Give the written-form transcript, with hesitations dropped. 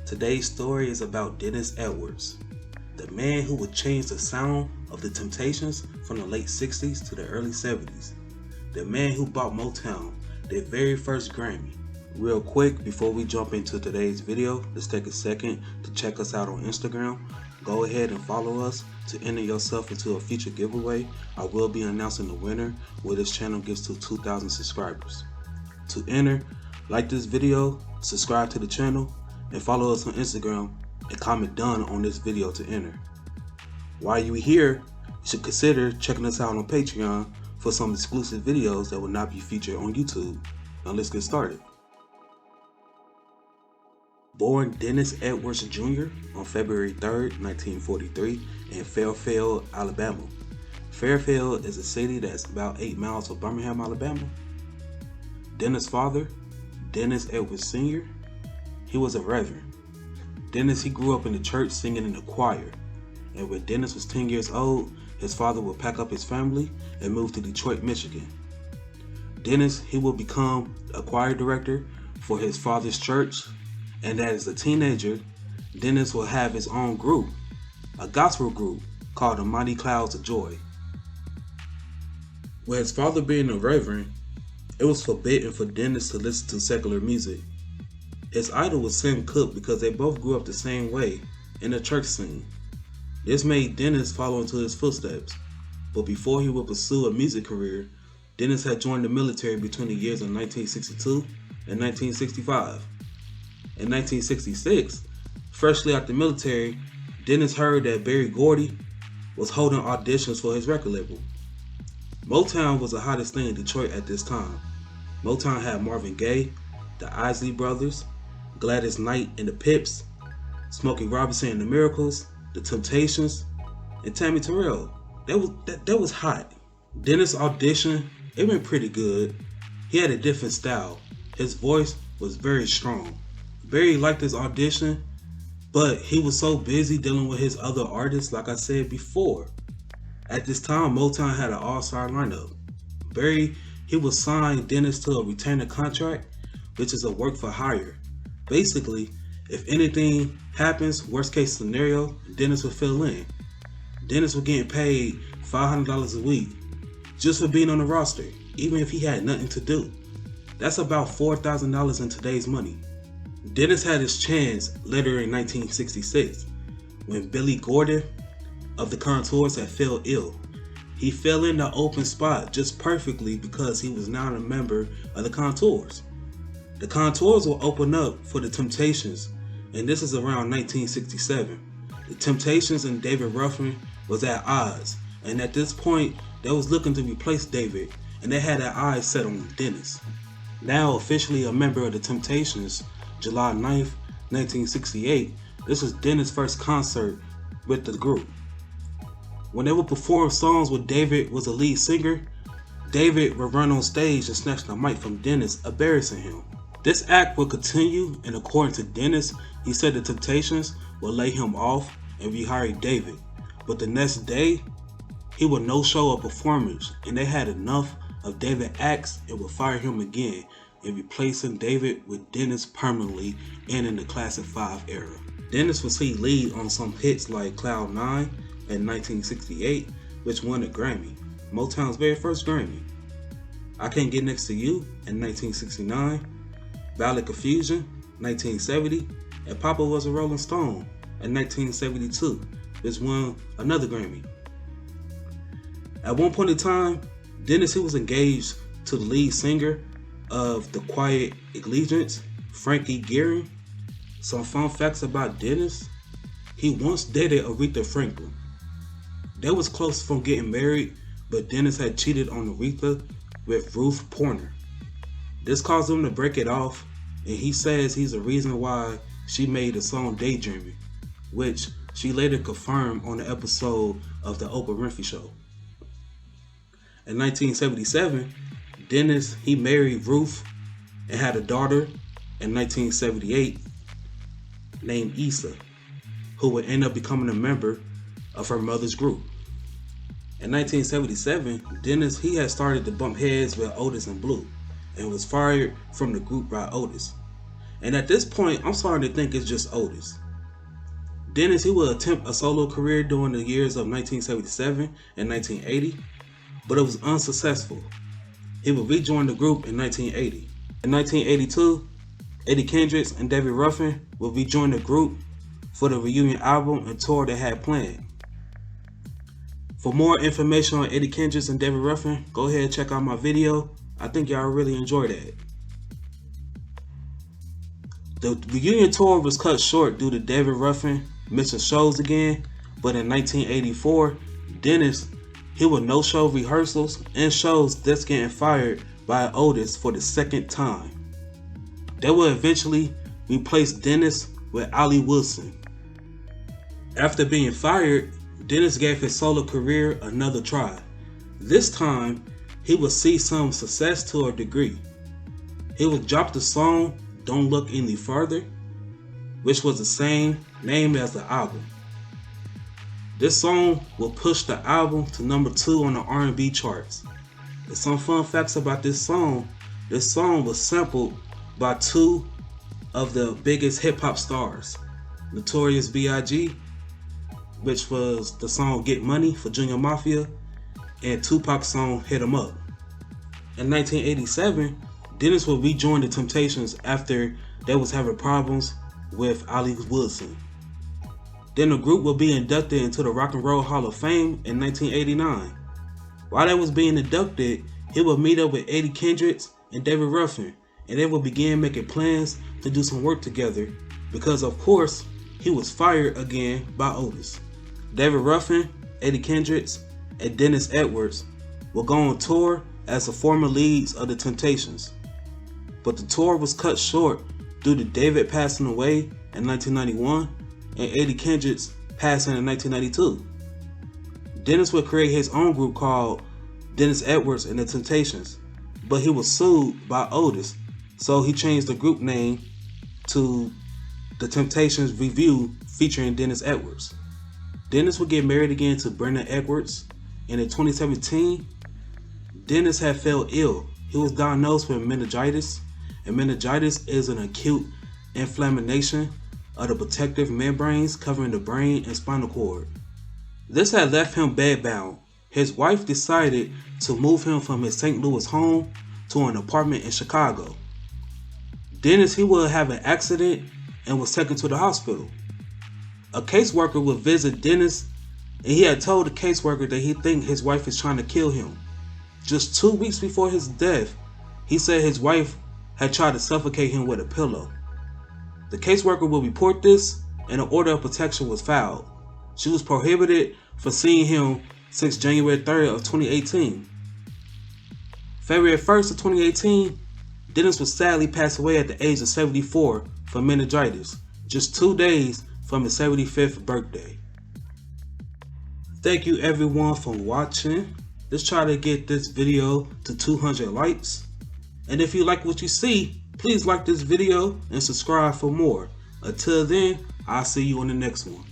Today's story is about Dennis Edwards, the man who would change the sound of the Temptations from the late 60s to the early 70s. The man who bought Motown their very first Grammy. Real quick, before we jump into today's video, let's take a second to check us out on Instagram. Go ahead and follow us to enter yourself into a future giveaway. I will be announcing the winner where this channel gets to 2,000 subscribers. To enter, like this video, subscribe to the channel, and follow us on Instagram and comment done on this video to enter. While you're here, you should consider checking us out on Patreon for some exclusive videos that will not be featured on YouTube. Now let's get started. Born Dennis Edwards Jr. on February 3rd, 1943 in Fairfield, Alabama. Fairfield is a city that's about 8 miles from Birmingham, Alabama. Dennis' father, Dennis Edwards Sr., he was a reverend. Dennis, he grew up in the church singing in the choir. And when Dennis was 10 years old, his father would pack up his family and move to Detroit, Michigan. Dennis, he would become a choir director for his father's church. And as a teenager, Dennis will have his own group, a gospel group called the Mighty Clouds of Joy. With his father being a reverend, it was forbidden for Dennis to listen to secular music. His idol was Sam Cooke because they both grew up the same way in the church scene. This made Dennis follow into his footsteps, but before he would pursue a music career, Dennis had joined the military between the years of 1962 and 1965. In 1966, freshly out the military, Dennis heard that Berry Gordy was holding auditions for his record label. Motown was the hottest thing in Detroit at this time. Motown had Marvin Gaye, the Isley Brothers, Gladys Knight and the Pips, Smokey Robinson and the Miracles, the Temptations, and Tammy Terrell. That was hot. Dennis' audition, it went pretty good. He had a different style. His voice was very strong. Barry liked his audition, but he was so busy dealing with his other artists, like I said before. At this time, Motown had an all-star lineup. Barry, he would sign Dennis to a retainer contract, which is a work for hire. Basically, if anything happens, worst case scenario, Dennis would fill in. Dennis was getting paid $500 a week just for being on the roster, even if he had nothing to do. That's about $4,000 in today's money. Dennis had his chance later in 1966 when Billy Gordon of the Contours had fell ill. He fell in the open spot just perfectly because he was now a member of the Contours. The Contours will open up for the Temptations, and this is around 1967. The Temptations and David Ruffin was at odds, and at this point, they was looking to replace David, and they had their eyes set on Dennis. Now officially a member of the Temptations, July 9th, 1968, this was Dennis' first concert with the group. When they would perform songs where David was a lead singer, David would run on stage and snatch the mic from Dennis, embarrassing him. This act would continue, and according to Dennis, he said the Temptations would lay him off and rehire David. But the next day, he would no-show a performance, and they had enough of David acts and would fire him again and replacing David with Dennis permanently and in the Classic 5 era. Dennis would see lead on some hits like Cloud 9 in 1968, which won a Grammy, Motown's very first Grammy. I Can't Get Next to You in 1969, Ballad Confusion, 1970, and Papa Was a Rolling Stone in 1972, which won another Grammy. At one point in time, Dennis, he was engaged to the lead singer of the Quiet Allegiance, Frankie Gearing. Some fun facts about Dennis: he once dated Aretha Franklin. They was close from getting married, but Dennis had cheated on Aretha with Ruth Porter. This caused him to break it off, and he says he's the reason why she made the song Daydreaming, which she later confirmed on the episode of the Oprah Winfrey Show. In 1977, Dennis, he married Ruth and had a daughter in 1978 named Issa, who would end up becoming a member of her mother's group. In 1977, Dennis, he had started to bump heads with Otis and Blue and was fired from the group by Otis. And at this point, I'm starting to think it's just Otis. Dennis, he would attempt a solo career during the years of 1977 and 1980, but it was unsuccessful. He would rejoin the group in 1980. In 1982, Eddie Kendricks and David Ruffin would rejoin the group for the reunion album and tour they had planned. For more information on Eddie Kendricks and David Ruffin, go ahead and check out my video. I think y'all really enjoy that. The reunion tour was cut short due to David Ruffin missing shows again, but in 1984, Dennis, he would no-show rehearsals and shows that's getting fired by Otis for the second time. They would eventually replace Dennis with Ollie Wilson. After being fired, Dennis gave his solo career another try. This time, he would see some success to a degree. He would drop the song Don't Look Any Further, which was the same name as the album. This song will push the album to number 2 on the R&B charts. And some fun facts about this song was sampled by 2 of the biggest hip-hop stars, Notorious B.I.G., which was the song Get Money for Junior Mafia, and Tupac's song Hit 'Em Up. In 1987, Dennis would rejoin the Temptations after they was having problems with Ollie Wilson. Then the group would be inducted into the Rock and Roll Hall of Fame in 1989. While they was being inducted, he would meet up with Eddie Kendricks and David Ruffin, and they would begin making plans to do some work together because, of course, he was fired again by Otis. David Ruffin, Eddie Kendricks, and Dennis Edwards will go on tour as the former leads of the Temptations. But the tour was cut short due to David passing away in 1991 and Eddie Kendricks passing in 1992. Dennis would create his own group called Dennis Edwards and the Temptations, but he was sued by Otis, so he changed the group name to The Temptations Review featuring Dennis Edwards. Dennis would get married again to Brenda Edwards, and in 2017, Dennis had fell ill. He was diagnosed with meningitis, and meningitis is an acute inflammation of the protective membranes covering the brain and spinal cord. This had left him bedbound. His wife decided to move him from his St. Louis home to an apartment in Chicago. Dennis, he would have an accident and was taken to the hospital. A caseworker would visit Dennis, and he had told the caseworker that he think his wife is trying to kill him. Just 2 weeks before his death, he said his wife had tried to suffocate him with a pillow. The caseworker will report this, and an order of protection was filed. She was prohibited from seeing him since January 3rd of 2018. February 1st of 2018, Dennis would sadly pass away at the age of 74 from meningitis, just 2 days from his 75th birthday. Thank you everyone for watching. Let's try to get this video to 200 likes. And if you like what you see, please like this video and subscribe for more. Until then, I'll see you in the next one.